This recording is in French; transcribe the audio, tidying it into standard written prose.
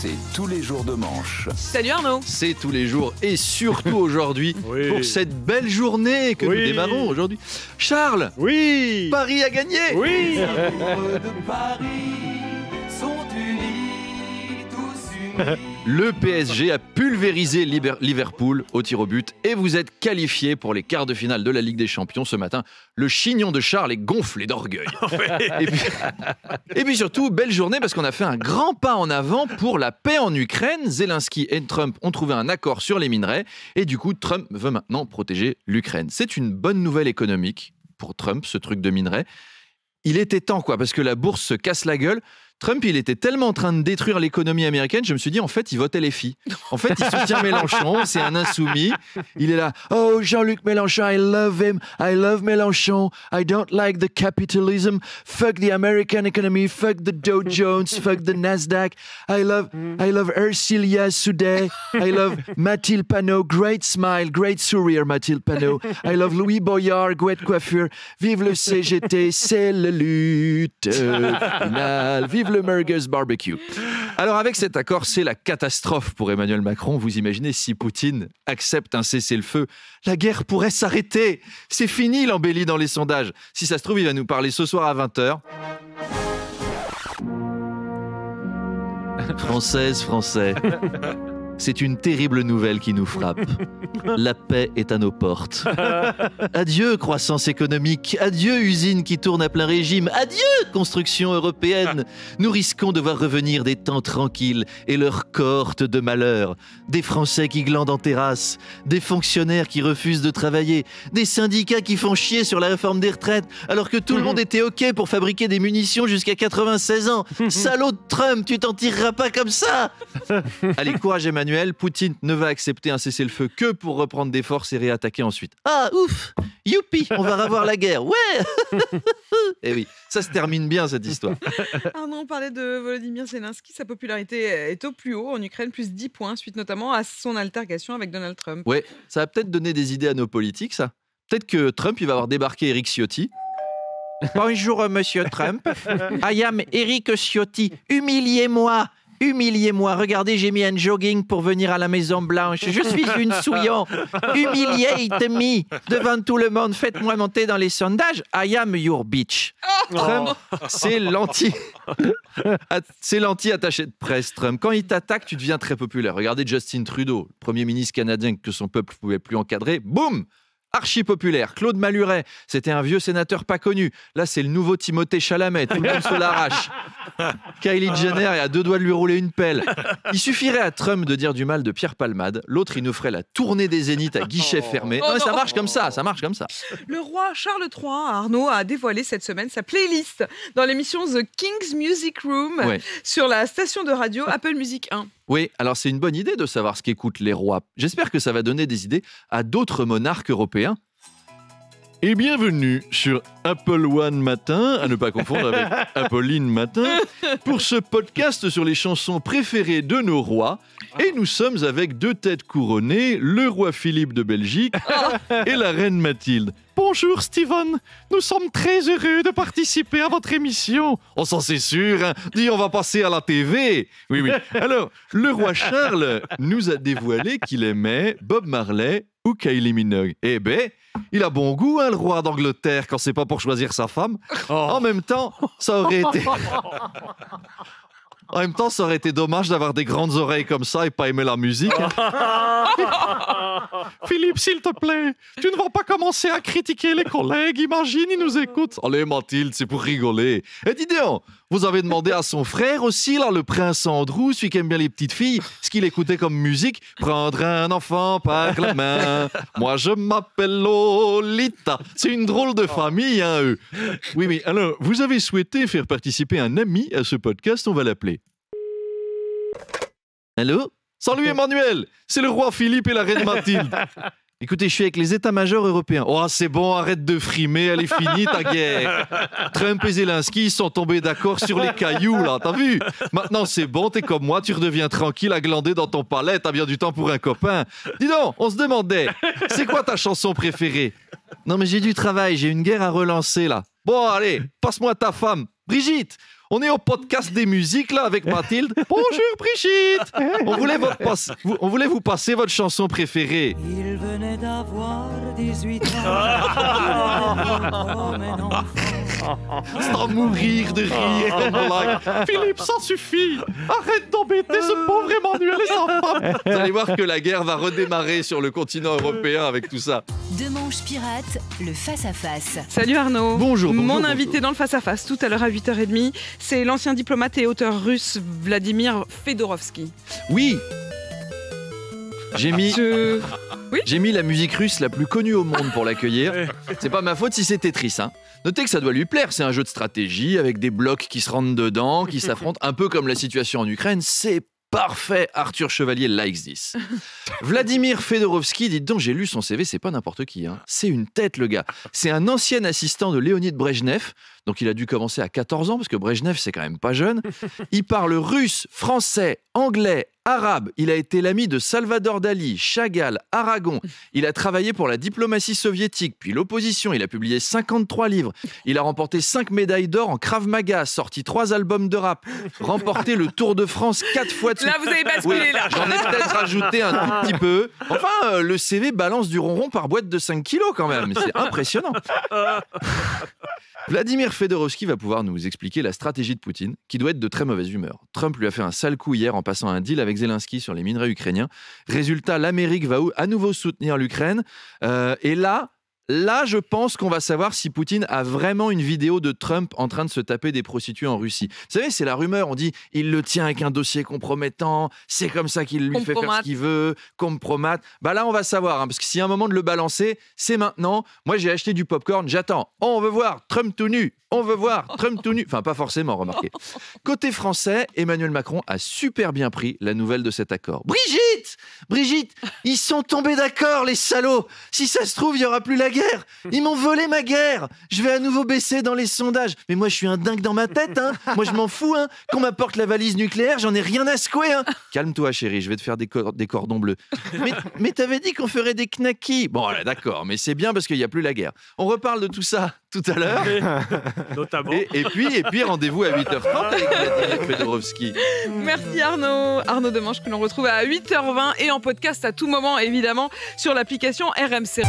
C'est tous les jours de manche. Salut Arnaud. C'est tous les jours et surtout aujourd'hui pour cette belle journée que nous démarrons aujourd'hui. Charles, Paris a gagné. Oui. Les amoureux de Paris sont unis, tous unis. Le PSG a pulvérisé Liverpool au tir au but et vous êtes qualifiés pour les quarts de finale de la Ligue des Champions ce matin. Le chignon de Charles est gonflé d'orgueil. Et puis surtout, belle journée parce qu'on a fait un grand pas en avant pour la paix en Ukraine. Zelensky et Trump ont trouvé un accord sur les minerais et du coup, Trump veut maintenant protéger l'Ukraine. C'est une bonne nouvelle économique pour Trump, ce truc de minerais. Il était temps, parce que la bourse se casse la gueule. Trump, il était tellement en train de détruire l'économie américaine, je me suis dit, en fait, il votait les filles. En fait, il soutient Mélenchon, c'est un insoumis. Il est là, oh, Jean-Luc Mélenchon, I love him, I love Mélenchon, I don't like the capitalism, fuck the American economy, fuck the Dow Jones, fuck the Nasdaq, I love Ercilia Soudet, I love Mathilde Panot, great smile, great sourire, Mathilde Panot, I love Louis Boyard, great coiffure, vive le CGT, c'est la lutte finale, vive le Merguez Barbecue. Alors avec cet accord, c'est la catastrophe pour Emmanuel Macron. Vous imaginez si Poutine accepte un cessez-le-feu, la guerre pourrait s'arrêter. C'est fini l'embellie dans les sondages. Si ça se trouve, il va nous parler ce soir à 20h. Français, c'est une terrible nouvelle qui nous frappe. La paix est à nos portes. Adieu croissance économique, adieu usines qui tournent à plein régime, adieu construction européenne. Nous risquons de voir revenir des temps tranquilles et leur cohorte de malheurs. Des Français qui glandent en terrasse, des fonctionnaires qui refusent de travailler, des syndicats qui font chier sur la réforme des retraites alors que tout le monde était OK pour fabriquer des munitions jusqu'à 96 ans. Salaud de Trump, tu t'en tireras pas comme ça. Allez, courage Emmanuel, Poutine ne va accepter un cessez-le-feu que pour reprendre des forces et réattaquer ensuite. Ah, ouf, youpi, on va revoir la guerre, ouais. Et oui, ça se termine bien cette histoire. Arnaud, on parlait de Volodymyr Zelensky, sa popularité est au plus haut en Ukraine, plus 10 points, suite notamment à son altercation avec Donald Trump. Ouais, ça va peut-être donner des idées à nos politiques, ça. Peut-être que Trump, il va avoir débarqué Eric Ciotti. Bonjour, monsieur Trump. I am Eric Ciotti. Humiliez-moi, regardez, j'ai mis un jogging pour venir à la Maison Blanche. Je suis une souillon. Humiliate me devant tout le monde. Faites-moi monter dans les sondages. I am your bitch. Trump, c'est l'anti-attaché de presse, Trump. Quand il t'attaque, tu deviens très populaire. Regardez Justin Trudeau, le Premier ministre canadien que son peuple ne pouvait plus encadrer. Boum! Archi populaire. Claude Maluret, c'était un vieux sénateur pas connu. Là, c'est le nouveau Timothée Chalamet. Tout le monde se l'arrache. Kylie Jenner est à deux doigts de lui rouler une pelle. Il suffirait à Trump de dire du mal de Pierre Palmade. L'autre, il nous ferait la tournée des Zéniths à guichet fermé. Non, mais ça marche comme ça, Le roi Charles III, Arnaud, a dévoilé cette semaine sa playlist dans l'émission The King's Music Room sur la station de radio Apple Music 1. Oui, alors c'est une bonne idée de savoir ce qu'écoutent les rois. J'espère que ça va donner des idées à d'autres monarques européens. Et bienvenue sur Apple One Matin, à ne pas confondre avec Apolline Matin, pour ce podcast sur les chansons préférées de nos rois. Et nous sommes avec deux têtes couronnées, le roi Philippe de Belgique et la reine Mathilde. Bonjour Steven, nous sommes très heureux de participer à votre émission. On s'en sait sûr, hein. Dis, on va passer à la TV. Oui. Alors, le roi Charles nous a dévoilé qu'il aimait Bob Marley ou Kylie Minogue. Eh ben, il a bon goût, hein, le roi d'Angleterre, quand c'est pas pour choisir sa femme. En même temps, ça aurait été dommage d'avoir des grandes oreilles comme ça et pas aimer la musique. Hein. Philippe, s'il te plaît, tu ne vas pas commencer à critiquer les collègues. Imagine, ils nous écoutent. Allez, Mathilde, c'est pour rigoler. Et dis donc, vous avez demandé à son frère aussi, là, le prince Andrew, celui qui aime bien les petites filles, ce qu'il écoutait comme musique. Prendre un enfant par la main. Moi, je m'appelle Lolita. C'est une drôle de famille, hein, eux. Oui. Alors, vous avez souhaité faire participer un ami à ce podcast, on va l'appeler. Allô? Salut Emmanuel, c'est le roi Philippe et la reine Mathilde. Écoutez, je suis avec les états-majors européens. Oh, c'est bon, arrête de frimer, elle est finie ta guerre. Trump et Zelensky sont tombés d'accord sur les cailloux, là, t'as vu? Maintenant, c'est bon, t'es comme moi, tu redeviens tranquille à glander dans ton palais, t'as bien du temps pour un copain. Dis donc, on se demandait, c'est quoi ta chanson préférée? Non mais j'ai du travail, j'ai une guerre à relancer, là. Bon, allez, passe-moi ta femme. Brigitte, On est au podcast des musiques là avec Mathilde. Bonjour Brigitte. On voulait vous passer votre chanson préférée. Il venait d'avoir 18 ans. Sans mourir de rire comme on like. Philippe, ça suffit. Arrête d'embêter ce pauvre Emmanuel et sa femme. Vous allez voir que la guerre va redémarrer sur le continent européen avec tout ça. Deux manches pirates, le face-à-face. Salut Arnaud. Bonjour. Mon invité dans le face-à-face tout à l'heure à 8h30, c'est l'ancien diplomate et auteur russe Vladimir Fedorovski. Oui. J'ai mis Oui. la musique russe la plus connue au monde pour l'accueillir. C'est pas ma faute si c'est Tetris. Hein. Notez que ça doit lui plaire. C'est un jeu de stratégie avec des blocs qui se rentrent dedans, qui s'affrontent, un peu comme la situation en Ukraine. C'est parfait. Arthur Chevalier likes this. Vladimir Fedorovski, dites donc, j'ai lu son CV, c'est pas n'importe qui. Hein. C'est une tête, le gars. C'est un ancien assistant de Léonid Brejnev. Donc il a dû commencer à 14 ans, parce que Brejnev, c'est quand même pas jeune. Il parle russe, français, anglais, arabe. Il a été l'ami de Salvador Dali, Chagall, Aragon. Il a travaillé pour la diplomatie soviétique, puis l'opposition. Il a publié 53 livres. Il a remporté 5 médailles d'or en Krav Maga, sorti 3 albums de rap, remporté le Tour de France 4 fois de suite. Là, vous avez basculé, là. J'en ai peut-être rajouté un tout petit peu. Enfin, le CV balance du ronron par boîte de 5 kilos quand même. C'est impressionnant. Vladimir Fedorovski va pouvoir nous expliquer la stratégie de Poutine, qui doit être de très mauvaise humeur. Trump lui a fait un sale coup hier en passant un deal avec Zelensky sur les minerais ukrainiens. Résultat, l'Amérique va à nouveau soutenir l'Ukraine. Et là, je pense qu'on va savoir si Poutine a vraiment une vidéo de Trump en train de se taper des prostituées en Russie. Vous savez, c'est la rumeur, on dit il le tient avec un dossier compromettant, c'est comme ça qu'il lui fait faire ce qu'il veut, compromate. Bah là, on va savoir, hein, parce que s'il y a un moment de le balancer, c'est maintenant. Moi, j'ai acheté du popcorn, j'attends. On veut voir Trump tout nu. On veut voir Trump tout nu. Enfin, pas forcément, remarquez. Côté français, Emmanuel Macron a super bien pris la nouvelle de cet accord. Brigitte, ils sont tombés d'accord, les salauds. Si ça se trouve, il n'y aura plus la guerre. Ils m'ont volé ma guerre. Je vais à nouveau baisser dans les sondages. Mais moi, je suis un dingue dans ma tête. Hein. Moi, je m'en fous. Hein. Qu'on m'apporte la valise nucléaire, j'en ai rien à secouer. Hein. Calme-toi, chérie, je vais te faire des cordons bleus. Mais t'avais dit qu'on ferait des knackis. Bon, là, d'accord, mais c'est bien parce qu'il n'y a plus la guerre. On reparle de tout ça tout à l'heure. Notamment. Et puis rendez-vous à 8h30 avec Vladimir Fedorovski. Merci Arnaud. Arnaud Demanche que l'on retrouve à 8h20 et en podcast à tout moment, évidemment, sur l'application RMC.